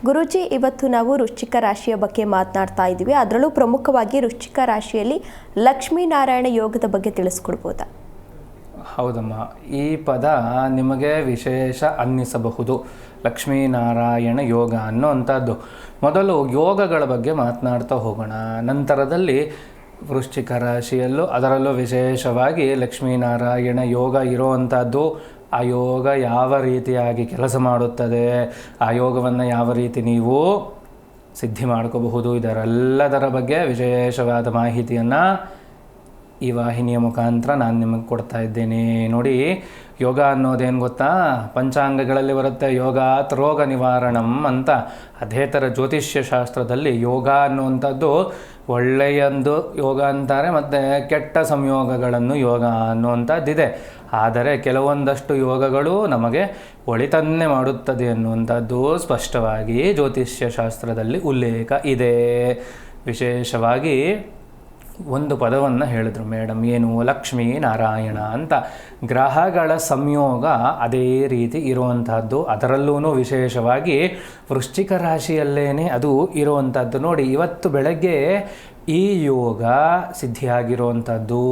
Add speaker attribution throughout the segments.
Speaker 1: ಗುರೂಜಿ, ಇವತ್ತು ನಾವು ವೃಶ್ಚಿಕ ರಾಶಿಯ ಬಗ್ಗೆ ಮಾತನಾಡ್ತಾ ಇದ್ದೀವಿ. ಅದರಲ್ಲೂ ಪ್ರಮುಖವಾಗಿ ವೃಶ್ಚಿಕ ರಾಶಿಯಲ್ಲಿ ಲಕ್ಷ್ಮೀನಾರಾಯಣ ಯೋಗದ ಬಗ್ಗೆ ತಿಳಿಸ್ಕೊಡ್ಬೋದಾ?
Speaker 2: ಹೌದಮ್ಮ, ಈ ಪದ ನಿಮಗೆ ವಿಶೇಷ ಅನ್ನಿಸಬಹುದು. ಲಕ್ಷ್ಮೀನಾರಾಯಣ ಯೋಗ ಅನ್ನೋವಂಥದ್ದು. ಮೊದಲು ಯೋಗಗಳ ಬಗ್ಗೆ ಮಾತನಾಡ್ತಾ ಹೋಗೋಣ. ನಂತರದಲ್ಲಿ ವೃಶ್ಚಿಕ ರಾಶಿಯಲ್ಲೂ ಅದರಲ್ಲೂ ವಿಶೇಷವಾಗಿ ಲಕ್ಷ್ಮೀನಾರಾಯಣ ಯೋಗ ಇರೋವಂಥದ್ದು, ಆ ಯೋಗ ಯಾವ ರೀತಿಯಾಗಿ ಕೆಲಸ ಮಾಡುತ್ತದೆ, ಆ ಯೋಗವನ್ನು ಯಾವ ರೀತಿ ನೀವು ಸಿದ್ಧಿ ಮಾಡ್ಕೋಬಹುದು, ಇದರೆಲ್ಲದರ ಬಗ್ಗೆ ವಿಶೇಷವಾದ ಮಾಹಿತಿಯನ್ನು ಈ ವಾಹಿನಿಯ ಮುಖಾಂತರ ನಾನು ನಿಮಗೆ ಕೊಡ್ತಾ ಇದ್ದೇನೆ. ನೋಡಿ, ಯೋಗ ಅನ್ನೋದೇನು ಗೊತ್ತಾ? ಪಂಚಾಂಗಗಳಲ್ಲಿ ಬರುತ್ತೆ ಯೋಗಾತ್ ರೋಗ ನಿವಾರಣಂ ಅಂತ. ಅದೇ ಥರ ಜ್ಯೋತಿಷ್ಯ ಶಾಸ್ತ್ರದಲ್ಲಿ ಯೋಗ ಅನ್ನುವಂಥದ್ದು ಒಳ್ಳೆಯಂದು ಯೋಗ ಅಂತಾರೆ, ಮತ್ತು ಕೆಟ್ಟ ಸಂಯೋಗಗಳನ್ನು ಯೋಗ ಅನ್ನುವಂಥದ್ದಿದೆ. ಆದರೆ ಕೆಲವೊಂದಷ್ಟು ಯೋಗಗಳು ನಮಗೆ ಒಳಿತನ್ನೇ ಮಾಡುತ್ತದೆ ಅನ್ನುವಂಥದ್ದು ಸ್ಪಷ್ಟವಾಗಿ ಜ್ಯೋತಿಷ್ಯ ಶಾಸ್ತ್ರದಲ್ಲಿ ಉಲ್ಲೇಖ ಇದೆ. ವಿಶೇಷವಾಗಿ ಒಂದು ಪದವನ್ನು ಹೇಳಿದ್ರು ಮೇಡಮ್, ಏನು? ಲಕ್ಷ್ಮೀ ನಾರಾಯಣ ಅಂತ. ಗ್ರಹಗಳ ಸಂಯೋಗ ಅದೇ ರೀತಿ ಇರುವಂಥದ್ದು, ಅದರಲ್ಲೂ ವಿಶೇಷವಾಗಿ ವೃಶ್ಚಿಕ ರಾಶಿಯಲ್ಲೇ ಅದು ಇರುವಂಥದ್ದು. ನೋಡಿ, ಇವತ್ತು ಬೆಳಗ್ಗೆ ಈ ಯೋಗ ಸಿದ್ಧಿಯಾಗಿರುವಂಥದ್ದು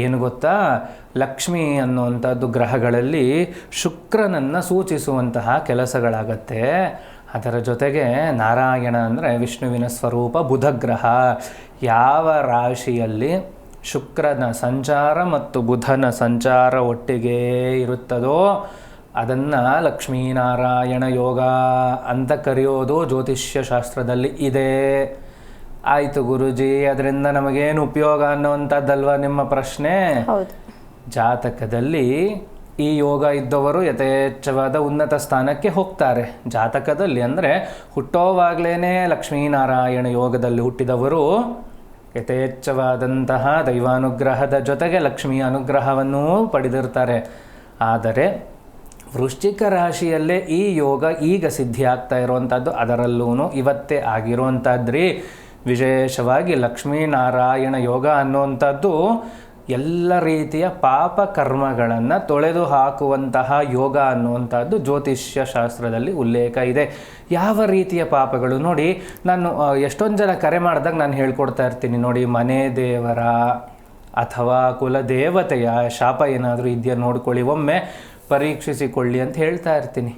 Speaker 2: ಏನು ಗೊತ್ತಾ? ಲಕ್ಷ್ಮಿ ಅನ್ನುವಂಥದ್ದು ಗ್ರಹಗಳಲ್ಲಿ ಶುಕ್ರನನ್ನು ಸೂಚಿಸುವಂತಹ ಕೆಲಸಗಳಾಗತ್ತೆ. ಅದರ ಜೊತೆಗೆ ನಾರಾಯಣ ಅಂದರೆ ವಿಷ್ಣುವಿನ ಸ್ವರೂಪ ಬುಧಗ್ರಹ. ಯಾವ ರಾಶಿಯಲ್ಲಿ ಶುಕ್ರನ ಸಂಚಾರ ಮತ್ತು ಬುಧನ ಸಂಚಾರ ಒಟ್ಟಿಗೆ ಇರುತ್ತದೋ ಅದನ್ನು ಲಕ್ಷ್ಮೀನಾರಾಯಣ ಯೋಗ ಅಂತ ಕರೆಯೋದು ಜ್ಯೋತಿಷ್ಯ ಶಾಸ್ತ್ರದಲ್ಲಿ ಇದೆ. ಆಯಿತು ಗುರುಜಿ, ಅದರಿಂದ ನಮಗೇನು ಉಪಯೋಗ ಅನ್ನುವಂಥದ್ದಲ್ವ ನಿಮ್ಮ ಪ್ರಶ್ನೆ? ಜಾತಕದಲ್ಲಿ ಈ ಯೋಗ ಇದ್ದವರು ಯಥೇಚ್ಛವಾದ ಉನ್ನತ ಸ್ಥಾನಕ್ಕೆ ಹೋಗ್ತಾರೆ. ಜಾತಕದಲ್ಲಿ ಅಂದರೆ ಹುಟ್ಟೋವಾಗಲೇ ಲಕ್ಷ್ಮೀನಾರಾಯಣ ಯೋಗದಲ್ಲಿ ಹುಟ್ಟಿದವರು ಯಥೇಚ್ಛವಾದಂತಹ ದೈವಾನುಗ್ರಹದ ಜೊತೆಗೆ ಲಕ್ಷ್ಮಿಯ ಅನುಗ್ರಹವನ್ನೂ ಪಡೆದಿರ್ತಾರೆ. ಆದರೆ ವೃಶ್ಚಿಕ ರಾಶಿಯಲ್ಲೇ ಈ ಯೋಗ ಈಗ ಸಿದ್ಧಿ ಆಗ್ತಾ ಇರುವಂಥದ್ದು, ಅದರಲ್ಲೂ ಇವತ್ತೇ ಆಗಿರುವಂಥದ್ರಿ. ವಿಶೇಷವಾಗಿ ಲಕ್ಷ್ಮೀನಾರಾಯಣ ಯೋಗ ಅನ್ನುವಂಥದ್ದು ಎಲ್ಲ ರೀತಿಯ ಪಾಪ ಕರ್ಮಗಳನ್ನು ತೊಳೆದು ಹಾಕುವಂತಹ ಯೋಗ ಅನ್ನುವಂಥದ್ದು ಜ್ಯೋತಿಷ್ಯ ಶಾಸ್ತ್ರದಲ್ಲಿ ಉಲ್ಲೇಖ ಇದೆ. ಯಾವ ರೀತಿಯ ಪಾಪಗಳು? ನೋಡಿ, ನಾನು ಎಷ್ಟೊಂದು ಜನ ಕರೆ ಮಾಡಿದಾಗ ನಾನು ಹೇಳ್ಕೊಡ್ತಾ ಇರ್ತೀನಿ. ನೋಡಿ, ಮನೆ ದೇವರ ಅಥವಾ ಕುಲದೇವತೆಯ ಶಾಪ ಏನಾದರೂ ಇದೆಯಾ ನೋಡ್ಕೊಳ್ಳಿ, ಒಮ್ಮೆ ಪರೀಕ್ಷಿಸಿಕೊಳ್ಳಿ ಅಂತ ಹೇಳ್ತಾ ಇರ್ತೀನಿ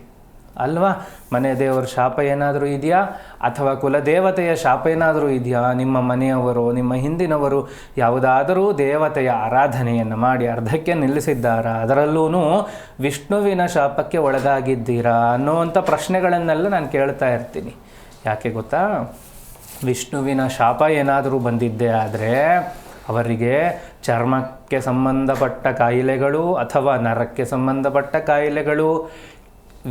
Speaker 2: ಅಲ್ವಾ? ಮನೆ ದೇವರ ಶಾಪ ಏನಾದರೂ ಇದೆಯಾ ಅಥವಾ ಕುಲದೇವತೆಯ ಶಾಪ ಏನಾದರೂ ಇದೆಯಾ? ನಿಮ್ಮ ಮನೆಯವರು, ನಿಮ್ಮ ಹಿಂದಿನವರು ಯಾವುದಾದರೂ ದೇವತೆಯ ಆರಾಧನೆಯನ್ನು ಮಾಡಿ ಅರ್ಧಕ್ಕೆ ನಿಲ್ಲಿಸಿದ್ದಾರಾ? ಅದರಲ್ಲೂ ವಿಷ್ಣುವಿನ ಶಾಪಕ್ಕೆ ಒಳಗಾಗಿದ್ದೀರಾ ಅನ್ನುವಂಥ ಪ್ರಶ್ನೆಗಳನ್ನೆಲ್ಲ ನಾನು ಕೇಳ್ತಾ ಇರ್ತೀನಿ. ಯಾಕೆ ಗೊತ್ತಾ? ವಿಷ್ಣುವಿನ ಶಾಪ ಏನಾದರೂ ಬಂದಿದ್ದೇ ಆದರೆ ಅವರಿಗೆ ಚರ್ಮಕ್ಕೆ ಸಂಬಂಧಪಟ್ಟ ಕಾಯಿಲೆಗಳು ಅಥವಾ ನರಕ್ಕೆ ಸಂಬಂಧಪಟ್ಟ ಕಾಯಿಲೆಗಳು,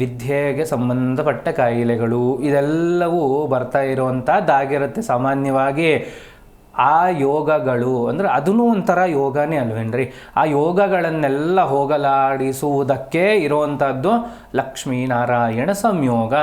Speaker 2: ವಿದ್ಯೆಗೆ ಸಂಬಂಧಪಟ್ಟ ಕಾಯಿಲೆಗಳು, ಇದೆಲ್ಲವೂ ಬರ್ತಾ ಇರುವಂಥದ್ದಾಗಿರುತ್ತೆ ಸಾಮಾನ್ಯವಾಗಿ. ಆ ಯೋಗಗಳು ಅಂದರೆ ಅದೂ ಒಂಥರ ಯೋಗನೇ ಅಲ್ವೇನ್ರಿ? ಆ ಯೋಗಗಳನ್ನೆಲ್ಲ ಹೋಗಲಾಡಿಸುವುದಕ್ಕೆ ಇರುವಂಥದ್ದು ಲಕ್ಷ್ಮೀನಾರಾಯಣ ಸಂಯೋಗ.